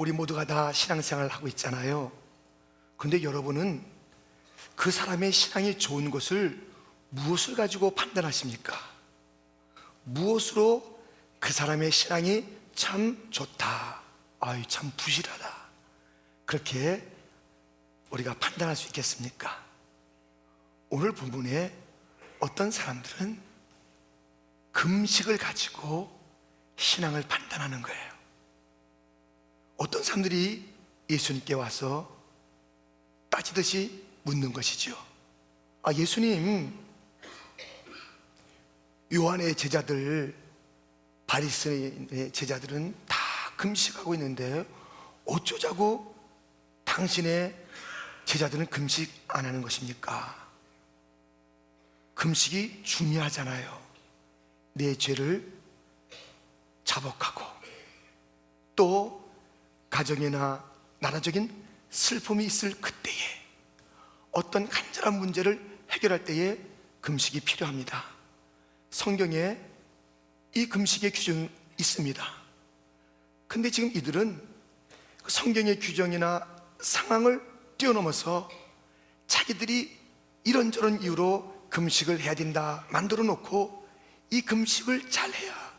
우리 모두가 다 신앙생활을 하고 있잖아요. 그런데 여러분은 그 사람의 신앙이 좋은 것을 무엇을 가지고 판단하십니까? 무엇으로 그 사람의 신앙이 참 좋다, 아유 참 부실하다, 그렇게 우리가 판단할 수 있겠습니까? 오늘 본문에 어떤 사람들은 금식을 가지고 신앙을 판단하는 거예요. 어떤 사람들이 예수님께 와서 따지듯이 묻는 것이죠. 예수님, 요한의 제자들, 바리새인의 제자들은 다 금식하고 있는데 어쩌자고 당신의 제자들은 금식 안 하는 것입니까? 금식이 중요하잖아요. 내 죄를 자복하고 또 가정이나 나라적인 슬픔이 있을 그때에 어떤 간절한 문제를 해결할 때에 금식이 필요합니다. 성경에 이 금식의 규정이 있습니다. 근데 지금 이들은 성경의 규정이나 상황을 뛰어넘어서 자기들이 이런저런 이유로 금식을 해야 된다 만들어 놓고 이 금식을 잘해야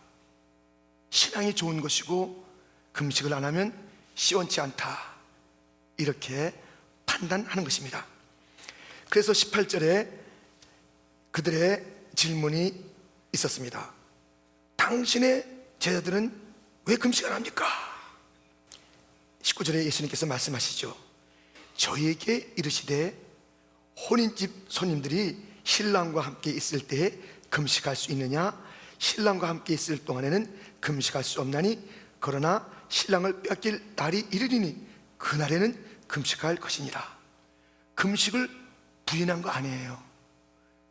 신앙이 좋은 것이고 금식을 안 하면 시원치 않다, 이렇게 판단하는 것입니다. 그래서 18절에 그들의 질문이 있었습니다. 당신의 제자들은 왜 금식 안 합니까? 19절에 예수님께서 말씀하시죠. 저희에게 이르시되 혼인집 손님들이 신랑과 함께 있을 때에 금식할 수 있느냐? 신랑과 함께 있을 동안에는 금식할 수 없나니 그러나 신랑을 빼앗길 날이 이르리니 그날에는 금식할 것이니라. 금식을 부인한 거 아니에요.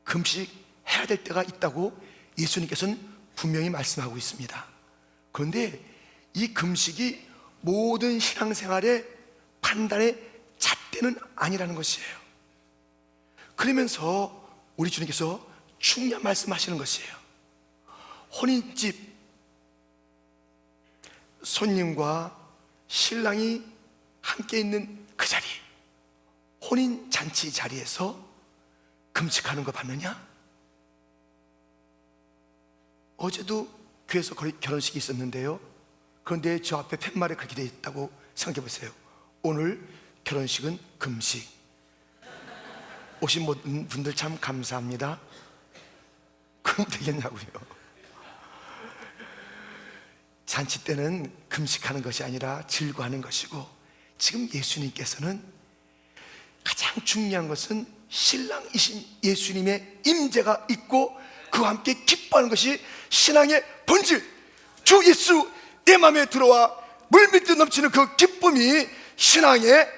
금식해야 될 때가 있다고 예수님께서는 분명히 말씀하고 있습니다. 그런데 이 금식이 모든 신앙생활의 판단의 잣대는 아니라는 것이에요. 그러면서 우리 주님께서 중요한 말씀하시는 것이에요. 혼인집 손님과 신랑이 함께 있는 그 자리, 혼인잔치 자리에서 금식하는 거 봤느냐? 어제도 교회에서 결혼식이 있었는데요. 그런데 저 앞에 팻말에 그렇게 되어 있다고 생각해 보세요. 오늘 결혼식은 금식. 오신 모든 분들 참 감사합니다. 그럼 되겠냐고요. 잔치 때는 금식하는 것이 아니라 즐거워하는 것이고, 지금 예수님께서는 가장 중요한 것은 신랑이신 예수님의 임재가 있고 그와 함께 기뻐하는 것이 신앙의 본질, 주 예수 내 마음에 들어와 물밀듯 넘치는 그 기쁨이 신앙의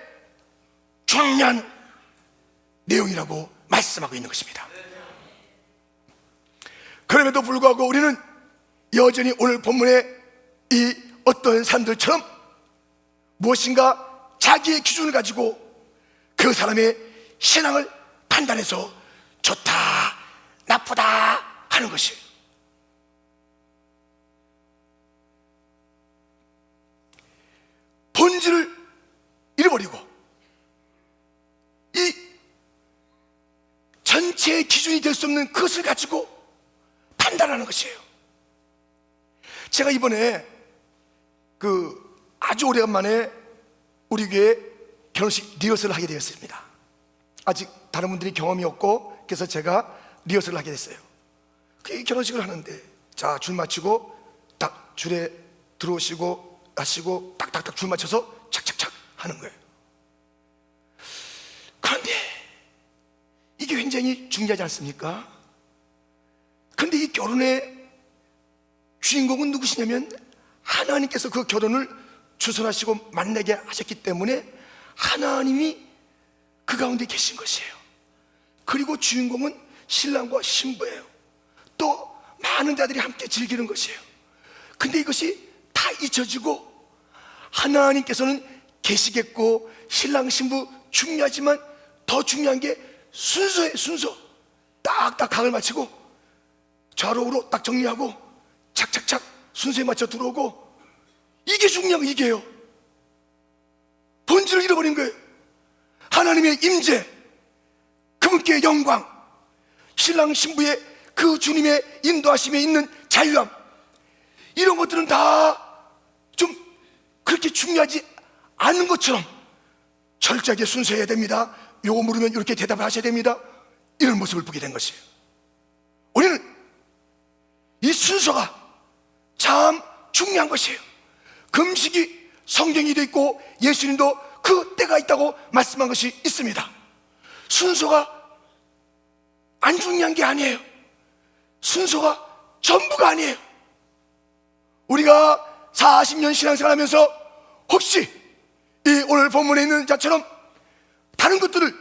중요한 내용이라고 말씀하고 있는 것입니다. 그럼에도 불구하고 우리는 여전히 오늘 본문의 이 어떤 사람들처럼 무엇인가 자기의 기준을 가지고 그 사람의 신앙을 판단해서 좋다, 나쁘다 하는 것이, 본질을 잃어버리고 이 전체의 기준이 될 수 없는 그것을 가지고 판단하는 것이에요. 제가 이번에 아주 오래간만에 우리 교회 결혼식 리허설을 하게 되었습니다. 아직 다른 분들이 경험이 없고 그래서 제가 리허설을 하게 됐어요. 그 결혼식을 하는데 자, 줄 맞추고 딱 줄에 들어오시고 하시고 딱딱딱 줄 맞춰서 착착착 하는 거예요. 그런데 이게 굉장히 중요하지 않습니까? 그런데 이 결혼의 주인공은 누구시냐면 하나님께서 그 결혼을 주선하시고 만나게 하셨기 때문에 하나님이 그 가운데 계신 것이에요. 그리고 주인공은 신랑과 신부예요. 또 많은 자들이 함께 즐기는 것이에요. 근데 이것이 다 잊혀지고 하나님께서는 계시겠고 신랑 신부 중요하지만 더 중요한 게 순서예요. 순서. 딱딱 각을 맞추고 좌로 우로 딱 정리하고 착착착 순서에 맞춰 들어오고, 이게 중요한 거, 이게요. 본질을 잃어버린 거예요. 하나님의 임재, 그분께 영광, 신랑 신부의 그 주님의 인도하심에 있는 자유함, 이런 것들은 다 좀 그렇게 중요하지 않은 것처럼 철저하게 순서해야 됩니다. 요거 물으면 이렇게 대답을 하셔야 됩니다. 이런 모습을 보게 된 것이에요. 우리는 이 순서가 참 중요한 것이에요. 금식이 성경이 되어 있고 예수님도 그 때가 있다고 말씀한 것이 있습니다. 순서가 안 중요한 게 아니에요. 순서가 전부가 아니에요. 우리가 40년 신앙생활하면서 혹시 이 오늘 본문에 있는 자처럼 다른 것들을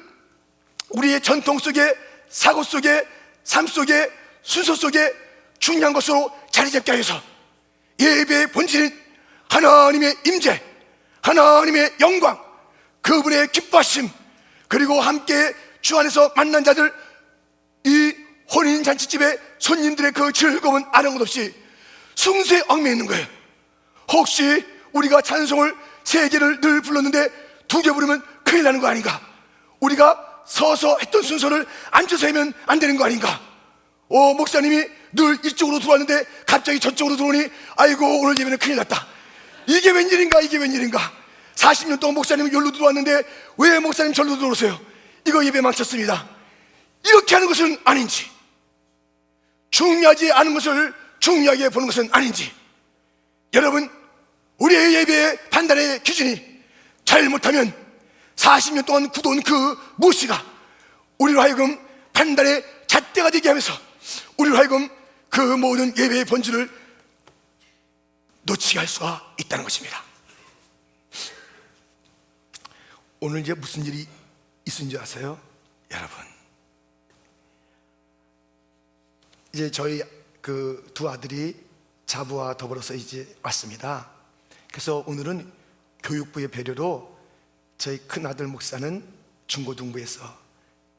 우리의 전통 속에, 사고 속에, 삶 속에, 순서 속에 중요한 것으로 자리 잡게 하여서 예배의 본질인 하나님의 임재, 하나님의 영광, 그분의 기뻐하심, 그리고 함께 주 안에서 만난 자들, 이 혼인잔치집의 손님들의 그 즐거움은 아는 것 없이 숭수에 얽매여 있는 거예요. 혹시 우리가 찬송을 3개를 늘 불렀는데 2개 부르면 큰일 나는 거 아닌가? 우리가 서서 했던 순서를 앉아서 하면 안 되는 거 아닌가? 목사님이 늘 이쪽으로 들어왔는데 갑자기 저쪽으로 들어오니 아이고 오늘 예배는 큰일 났다. 이게 웬일인가, 이게 웬일인가? 40년 동안 목사님이 여기로 들어왔는데 왜 목사님 절로 들어오세요? 이거 예배 망쳤습니다. 이렇게 하는 것은 아닌지, 중요하지 않은 것을 중요하게 보는 것은 아닌지, 여러분, 우리의 예배의 판단의 기준이 잘못하면 40년 동안 굳어온 그 무시가 우리로 하여금 판단의 잣대가 되게 하면서 우리로 하여금 그 모든 예배의 본질을 놓치게 할 수가 있다는 것입니다. 오늘 이제 무슨 일이 있은 줄 아세요? 여러분, 이제 저희 그 2 아들이 자부와 더불어서 이제 왔습니다. 그래서 오늘은 교육부의 배려로 저희 큰 아들 목사는 중고등부에서,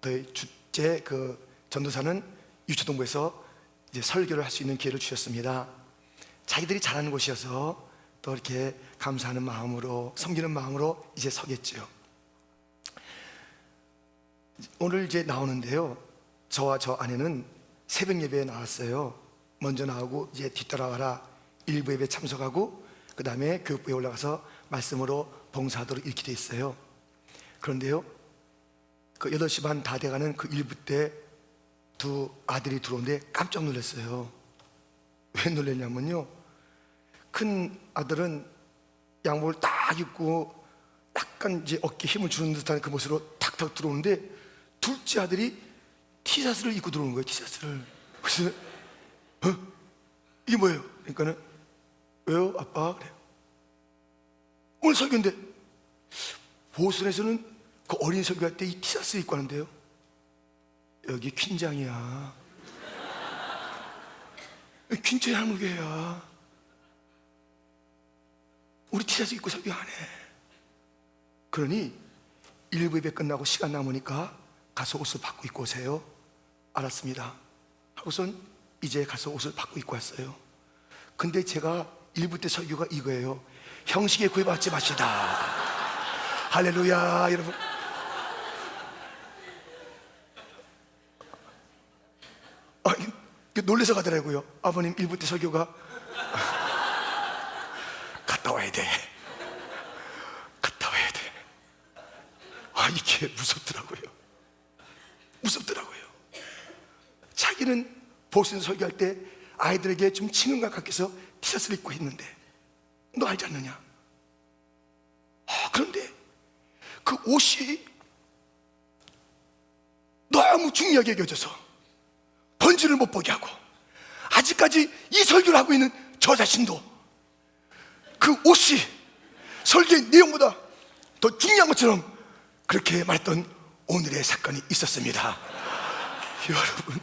저희 둘째 그 전도사는 유초동부에서 이제 설교를 할 수 있는 기회를 주셨습니다. 자기들이 잘하는 곳이어서 또 이렇게 감사하는 마음으로, 섬기는 마음으로 이제 서겠지요. 오늘 이제 나오는데요, 저와 저 아내는 새벽 예배에 나왔어요. 먼저 나오고 이제 뒤따라와라 1부 예배 참석하고 그 다음에 교육부에 올라가서 말씀으로 봉사하도록 이렇게 돼 있어요. 그런데요, 그 8시 반 다 돼가는 그 1부 때 2 아들이 들어오는데 깜짝 놀랐어요. 왜 놀랐냐면요, 큰 아들은 양복을 딱 입고 약간 이제 어깨에 힘을 주는 듯한 그 모습으로 탁탁 들어오는데 둘째 아들이 티셔츠를 입고 들어오는 거예요. 티셔츠를. 그래서 이게 뭐예요? 그러니까는 왜요 아빠? 그래요. 오늘 설교인데 보선에서는 그 어린 설교할 때 이 티셔츠 입고 하는데요, 여기 퀸장이야. 퀸장이 할머니야. 우리 티셔츠 입고 설교 안 해. 그러니 1부 예배 끝나고 시간 남으니까 가서 옷을 바꿔 입고 오세요. 알았습니다 하고선 이제 가서 옷을 바꿔 입고 왔어요. 근데 제가 1부 때 설교가 이거예요. 형식에 구애받지 마시다. 할렐루야. 여러분, 놀래서 가더라고요. 아버님 1부 때 설교가 갔다 와야 돼. 갔다 와야 돼. 이게 무섭더라고요. 무섭더라고요. 자기는 보슨 설교할 때 아이들에게 좀 친근감 갖게서 티셔츠를 입고 있는데 너 알지 않느냐? 그런데 그 옷이 너무 중요하게 여겨져서 본질을 못 보게 하고, 아직까지 이 설교를 하고 있는 저 자신도 그 옷이 설교의 내용보다 더 중요한 것처럼 그렇게 말했던 오늘의 사건이 있었습니다. 여러분,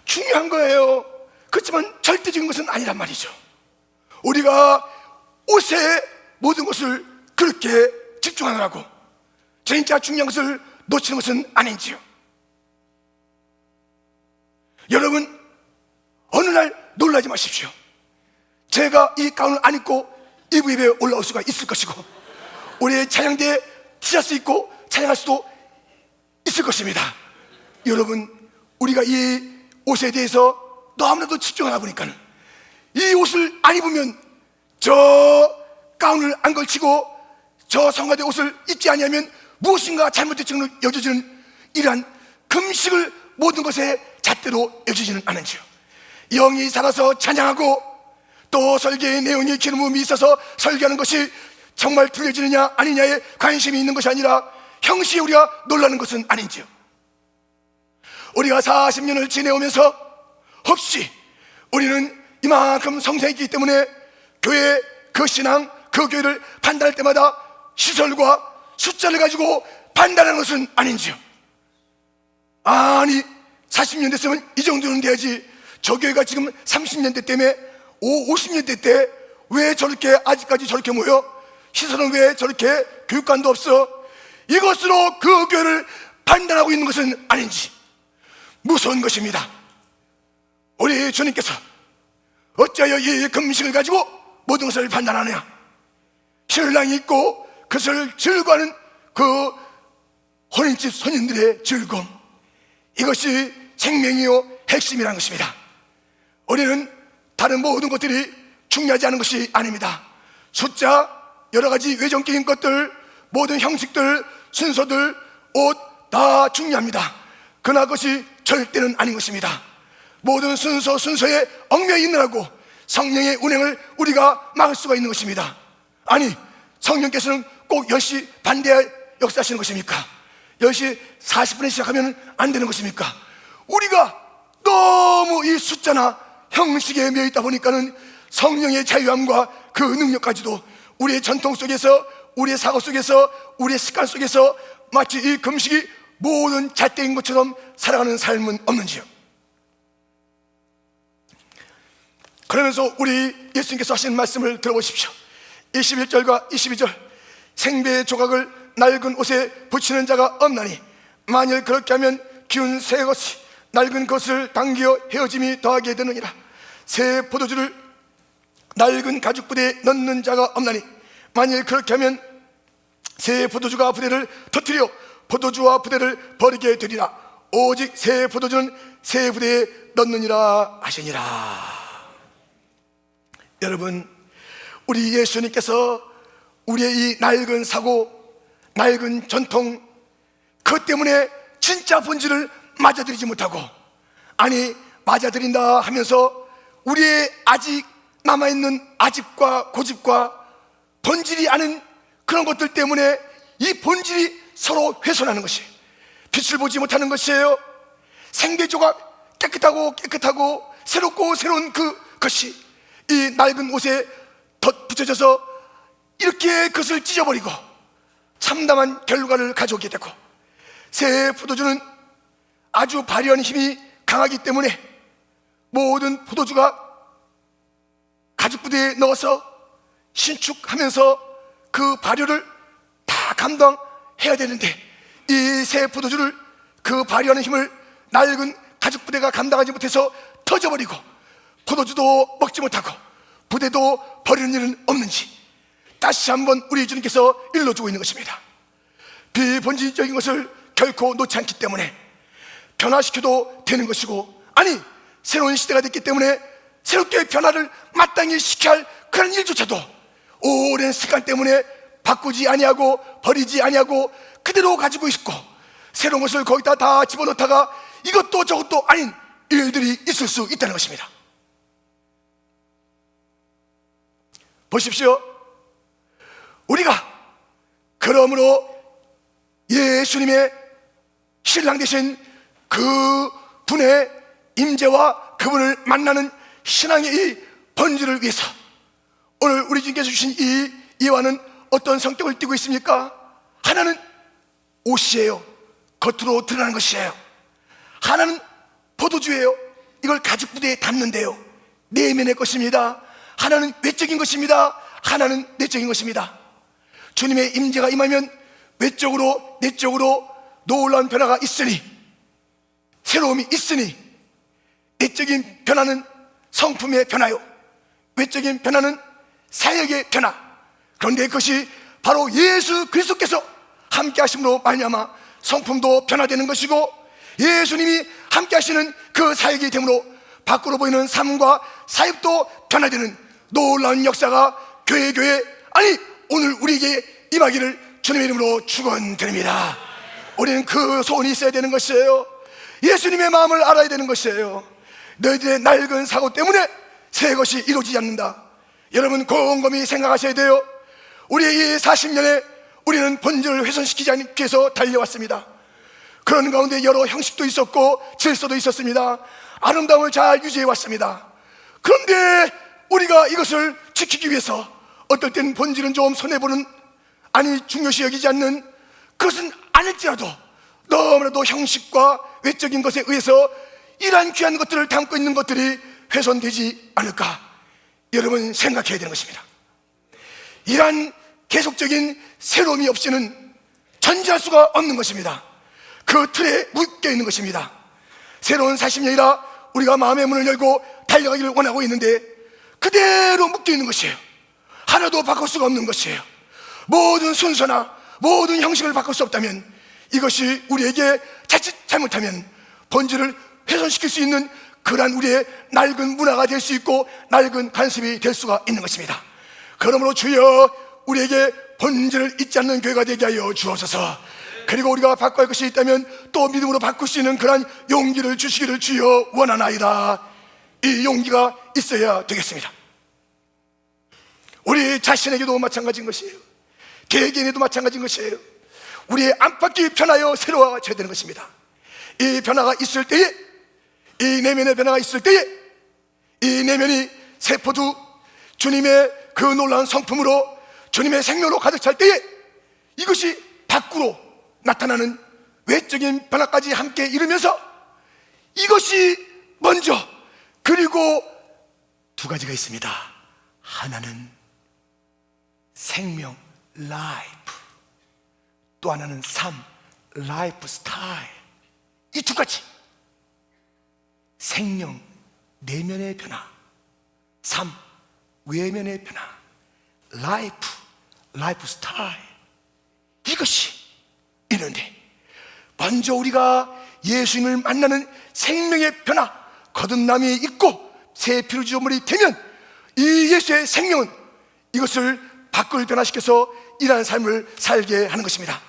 중요한 거예요. 그렇지만 절대적인 것은 아니란 말이죠. 우리가 옷에 모든 것을 그렇게 집중하느라고 진짜 중요한 것을 놓치는 것은 아닌지요. 여러분, 어느 날 놀라지 마십시오. 제가 이 가운을 안 입고 이브 예배에 올라올 수가 있을 것이고, 우리의 찬양대에 티할 수 있고 찬양할 수도 있을 것입니다. 여러분, 우리가 이 옷에 대해서 너무나도 집중하다 보니까 이 옷을 안 입으면, 저 가운을 안 걸치고 저 성가대 옷을 입지 아니하면 무엇인가 잘못된 여겨지는 이러한 금식을 모든 것에 잣대로 여기지는 않은지요. 영이 살아서 찬양하고 또 설교의 내용이 기름음이 있어서 설교하는 것이 정말 들려지느냐 아니냐에 관심이 있는 것이 아니라 형식에 우리가 놀라는 것은 아닌지요. 우리가 40년을 지내오면서 혹시 우리는 이만큼 성장했기 때문에 교회 그 신앙 그 교회를 판단할 때마다 시설과 숫자를 가지고 판단하는 것은 아닌지요. 아니 40년 됐으면 이 정도는 돼야지. 저 교회가 지금 30년대 때문에 50년대 때 왜 저렇게 아직까지 저렇게 모여? 시설은 왜 저렇게? 교육관도 없어? 이것으로 그 교회를 판단하고 있는 것은 아닌지 무서운 것입니다. 우리 주님께서 어찌하여 이 금식을 가지고 모든 것을 판단하느냐? 신랑이 있고 그것을 즐거워하는 그 혼인집 손님들의 즐거움, 이것이 생명이요 핵심이라는 것입니다. 우리는 다른 모든 것들이 중요하지 않은 것이 아닙니다. 숫자, 여러 가지 외적인 것들, 모든 형식들, 순서들, 옷 다 중요합니다. 그러나 그것이 절대는 아닌 것입니다. 모든 순서에 얽매여 있느라고 성령의 운행을 우리가 막을 수가 있는 것입니다. 아니, 성령께서는 꼭 10시 반대에 역사하시는 것입니까? 10시 40분에 시작하면 안 되는 것입니까? 우리가 너무 이 숫자나 형식에 매여 있다 보니까는 성령의 자유함과 그 능력까지도 우리의 전통 속에서, 우리의 사고 속에서, 우리의 습관 속에서 마치 이 금식이 모든 잣대인 것처럼 살아가는 삶은 없는지요. 그러면서 우리 예수님께서 하신 말씀을 들어보십시오. 21절과 22절, 생배의 조각을 낡은 옷에 붙이는 자가 없나니 만일 그렇게 하면 기운 새 것이 낡은 것을 당겨 헤어짐이 더하게 되느니라. 새 포도주를 낡은 가죽 부대에 넣는 자가 없나니 만일 그렇게 하면 새 포도주가 부대를 터뜨려 포도주와 부대를 버리게 되리라. 오직 새 포도주는 새 부대에 넣느니라 하시니라. 여러분, 우리 예수님께서 우리의 이 낡은 사고, 낡은 전통, 그것 때문에 진짜 본질을 맞아들이지 못하고, 아니 맞아들인다 하면서 우리의 아직 남아있는 아집과 고집과 본질이 아닌 그런 것들 때문에 이 본질이 서로 훼손하는 것이, 빛을 보지 못하는 것이에요. 생대조각 깨끗하고 새롭고 새로운 그것이 이 낡은 옷에 붙여져서 이렇게 그것을 찢어버리고 참담한 결과를 가져오게 되고, 새 포도주는 아주 발효한 힘이 강하기 때문에 모든 포도주가 가죽 부대에 넣어서 신축하면서 그 발효를 다 감당해야 되는데, 이 새 포도주를 그 발효하는 힘을 낡은 가죽 부대가 감당하지 못해서 터져버리고 포도주도 먹지 못하고 부대도 버리는 일은 없는지 다시 한번 우리 주님께서 일러주고 있는 것입니다. 비본질적인 것을 결코 놓지 않기 때문에 변화시켜도 되는 것이고, 아니 새로운 시대가 됐기 때문에 새롭게 변화를 마땅히 시켜야 할 그런 일조차도 오랜 습관 때문에 바꾸지 아니하고 버리지 아니하고 그대로 가지고 있고, 새로운 것을 거기다 다 집어넣다가 이것도 저것도 아닌 일들이 있을 수 있다는 것입니다. 보십시오. 우리가 그러므로 예수님의 신랑 되신 그 분의 임재와 그분을 만나는 신앙의 이 본질을 위해서 오늘 우리 주님께서 주신 이 예화는 어떤 성격을 띠고 있습니까? 하나는 옷이에요. 겉으로 드러나는 것이에요. 하나는 포도주예요. 이걸 가죽 부대에 담는데요. 내면의 것입니다. 하나는 외적인 것입니다. 하나는 내적인 것입니다. 주님의 임재가 임하면 외적으로 내적으로 놀라운 변화가 있으니, 새로움이 있으니, 내적인 변화는 성품의 변화요, 외적인 변화는 사역의 변화. 그런데 그것이 바로 예수 그리스도께서 함께 하심으로 말미암아 성품도 변화되는 것이고, 예수님이 함께 하시는 그 사역이 되므로 밖으로 보이는 삶과 사역도 변화되는 놀라운 역사가 교회 아니 오늘 우리에게 임하기를 주님의 이름으로 축원드립니다. 우리는 그 소원이 있어야 되는 것이에요. 예수님의 마음을 알아야 되는 것이에요. 너희들의 낡은 사고 때문에 새 것이 이루어지지 않는다. 여러분 곰곰이 생각하셔야 돼요. 우리의 이 40년에 우리는 본질을 훼손시키지 않기 위해서 달려왔습니다. 그런 가운데 여러 형식도 있었고 질서도 있었습니다. 아름다움을 잘 유지해 왔습니다. 그런데 우리가 이것을 지키기 위해서 어떨 때는 본질은 좀 손해보는, 아니 중요시 여기지 않는, 그것은 아닐지라도 너무나도 형식과 외적인 것에 의해서 이러한 귀한 것들을 담고 있는 것들이 훼손되지 않을까, 여러분 생각해야 되는 것입니다. 이러한 계속적인 새로움이 없이는 전진할 수가 없는 것입니다. 그 틀에 묶여 있는 것입니다. 새로운 40년이라 우리가 마음의 문을 열고 달려가기를 원하고 있는데 그대로 묶여 있는 것이에요. 하나도 바꿀 수가 없는 것이에요. 모든 순서나 모든 형식을 바꿀 수 없다면, 이것이 우리에게 자칫 잘못하면 본질을 훼손시킬 수 있는 그러한 우리의 낡은 문화가 될 수 있고 낡은 관습이 될 수가 있는 것입니다. 그러므로 주여 우리에게 본질을 잊지 않는 교회가 되게 하여 주옵소서. 그리고 우리가 바꿔야 할 것이 있다면 또 믿음으로 바꿀 수 있는 그러한 용기를 주시기를 주여 원하나이다. 이 용기가 있어야 되겠습니다. 우리 자신에게도 마찬가지인 것이에요. 개개인에도 마찬가지인 것이에요. 우리의 안팎이 변하여 새로워져야 되는 것입니다. 이 변화가 있을 때에, 이 내면의 변화가 있을 때에, 이 내면이 세포도 주님의 그 놀라운 성품으로 주님의 생명으로 가득 찰 때에 이것이 밖으로 나타나는 외적인 변화까지 함께 이루면서 이것이 먼저, 그리고 두 가지가 있습니다. 하나는 생명, 라이프, 또 하나는 삶, 라이프 스타일. 이 두 가지, 생명, 내면의 변화, 삶, 외면의 변화, 라이프 스타일, 이것이 있는데 먼저 우리가 예수님을 만나는 생명의 변화, 거듭남이 있고 새 피로주물이 되면 이 예수의 생명은 이것을 밖을 변화시켜서 이러한 삶을 살게 하는 것입니다.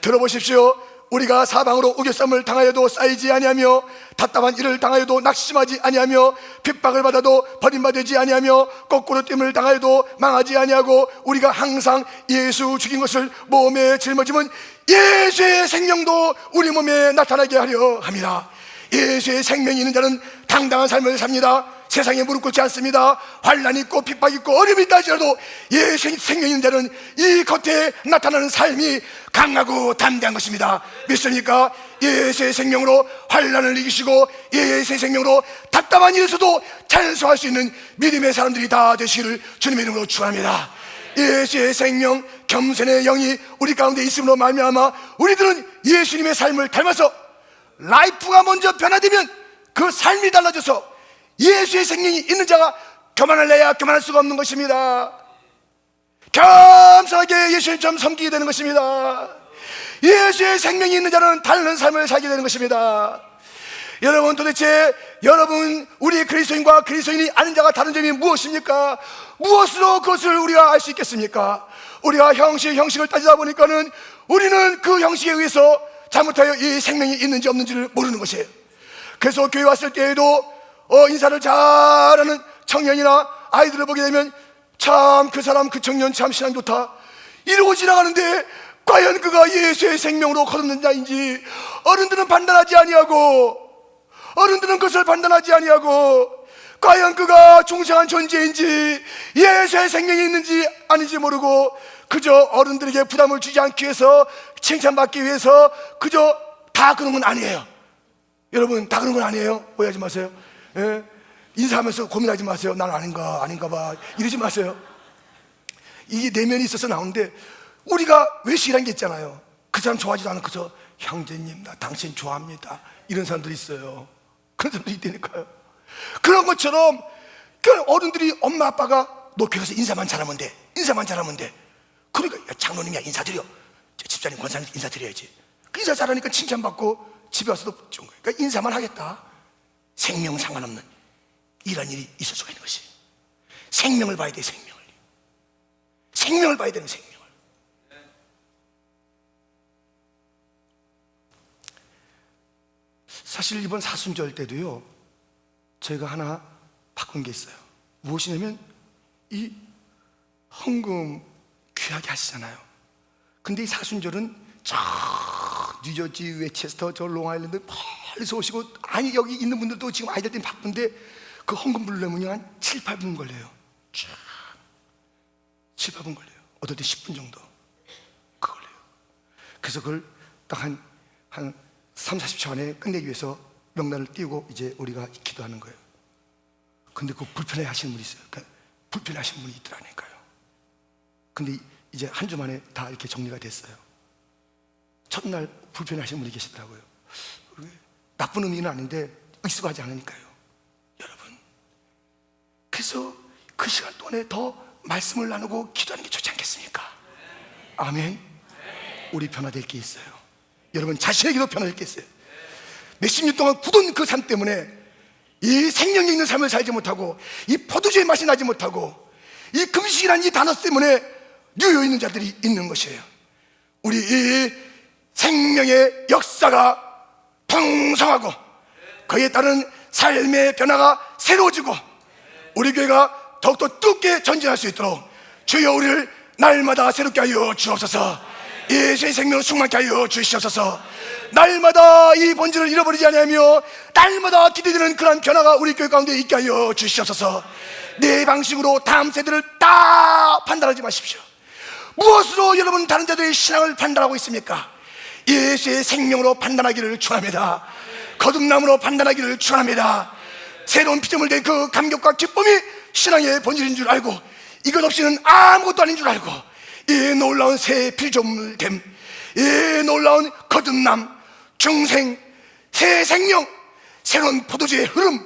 들어보십시오. 우리가 사방으로 우겨쌈을 당하여도 쌓이지 아니하며 답답한 일을 당하여도 낙심하지 아니하며 핍박을 받아도 버림받지 아니하며 거꾸로 땜을 당하여도 망하지 아니하고 우리가 항상 예수 죽인 것을 몸에 짊어지면 예수의 생명도 우리 몸에 나타나게 하려 합니다. 예수의 생명이 있는 자는 당당한 삶을 삽니다. 세상에 무릎 꿇지 않습니다. 환난이 있고 핍박이 있고 어려움이 있다 할지라도 예수의 생명이 있는 자는 이 겉에 나타나는 삶이 강하고 담대한 것입니다. 믿습니까? 예수의 생명으로 환난을 이기시고 예수의 생명으로 답답한 일에서도 찬송할 수 있는 믿음의 사람들이 다 되시기를 주님의 이름으로 축원합니다. 예수의 생명, 겸손의 영이 우리 가운데 있음으로 말미암아 우리들은 예수님의 삶을 닮아서 라이프가 먼저 변화되면 그 삶이 달라져서 예수의 생명이 있는 자가 교만을 내야 교만할 수가 없는 것입니다. 겸손하게 예수님처럼 섬기게 되는 것입니다. 예수의 생명이 있는 자는 다른 삶을 살게 되는 것입니다. 여러분, 도대체 여러분, 우리 그리스도인과 그리스도인이 아닌 자가 다른 점이 무엇입니까? 무엇으로 그것을 우리가 알 수 있겠습니까? 우리가 형식을 따지다 보니까는 우리는 그 형식에 의해서 잘못하여 이 생명이 있는지 없는지를 모르는 것이에요. 그래서 교회 왔을 때에도 인사를 잘하는 청년이나 아이들을 보게 되면 참 그 사람, 그 청년 참 신앙 좋다 이러고 지나가는데 과연 그가 예수의 생명으로 거듭난 자인지 어른들은 판단하지 아니하고, 어른들은 그것을 판단하지 아니하고 과연 그가 중생한 존재인지 예수의 생명이 있는지 아닌지 모르고 그저 어른들에게 부담을 주지 않기 위해서, 칭찬받기 위해서 그저 다 그런 건 아니에요. 여러분, 다 그런 건 아니에요. 오해하지 마세요. 예? 인사하면서 고민하지 마세요. 난 아닌가 봐 이러지 마세요. 이게 내면이 있어서 나오는데 우리가 외식이라는 게 있잖아요. 그 사람 좋아하지도 않고 그래서 형제님 나 당신 좋아합니다 이런 사람들이 있어요. 그런 사람들이 있다니까요. 그런 것처럼 어른들이 엄마 아빠가 너 교회 가서 인사만 잘하면 돼 그러니까 장로님이야 인사드려. 집사님 권사님 인사드려야지. 그 인사 잘하니까 칭찬받고 집에 와서도 좋은 거예요. 그러니까 인사만 하겠다. 생명 상관없는 이런 일이 있을 수가 있는 것이. 생명을 봐야 돼. 생명을 봐야 되는 생명을. 사실 이번 사순절 때도요, 저희가 하나 바꾼 게 있어요. 무엇이냐면 이 헌금 귀하게 하시잖아요. 근데 이 사순절은 저 뉴저지, 웨체스터, 저 롱아일랜드 멀리서 오시고, 아니 여기 있는 분들도 지금 아이들 때문에 바쁜데 그 헌금 부르려면 한 7, 8분 걸려요. 쫙 7, 8분 걸려요. 어떨 때 10분 정도 그 걸려요. 그래서 그걸 딱 한 3, 40초 안에 끝내기 위해서 명단을 띄우고 이제 우리가 기도하는 거예요. 근데 그 불편해 하시는 분이 있어요. 그러니까 불편해 하시는 분이 있더라니까요. 근데 이제 한 주 만에 다 이렇게 정리가 됐어요. 첫날 불편해 하시는 분이 계시더라고요. 나쁜 의미는 아닌데 익숙하지 않으니까요, 여러분. 그래서 그 시간 동안에 더 말씀을 나누고 기도하는 게 좋지 않겠습니까? 아멘. 우리 변화될 게 있어요. 여러분 자신에게도 변화될 게 있어요. 몇십 년 동안 굳은 그 삶 때문에 이 생명력 있는 삶을 살지 못하고, 이 포도주의 맛이 나지 못하고, 이 금식이라는 이 단어 때문에 누워 있는 자들이 있는 것이에요. 우리 이 생명의 역사가 풍성하고 그에 따른 삶의 변화가 새로워지고 우리 교회가 더욱더 뜨겁게 전진할 수 있도록 주여 우리를 날마다 새롭게 하여 주옵소서. 예수의 생명을 충만케 하여 주시옵소서. 날마다 이 본질을 잃어버리지 않으며 날마다 기대되는 그런 변화가 우리 교회 가운데 있게 하여 주시옵소서. 내 방식으로 다음 세대를 다 판단하지 마십시오. 무엇으로 여러분 다른 자들의 신앙을 판단하고 있습니까? 예수의 생명으로 판단하기를 축원합니다. 거듭남으로 판단하기를 축원합니다. 새로운 피조물 된 그 감격과 기쁨이 신앙의 본질인 줄 알고, 이것 없이는 아무것도 아닌 줄 알고, 이 놀라운 새 피조물됨, 이 놀라운 거듭남, 중생, 새 생명, 새로운 포도주의 흐름,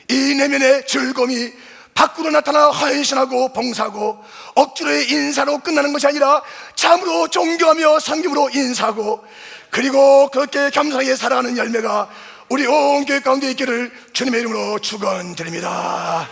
이 내면의 즐거움이 밖으로 나타나 헌신하고 봉사하고 억지로의 인사로 끝나는 것이 아니라 참으로 존경하며 섬김으로 인사하고, 그리고 그렇게 겸손하게 살아가는 열매가 우리 온 교회 가운데 있기를 주님의 이름으로 축원드립니다.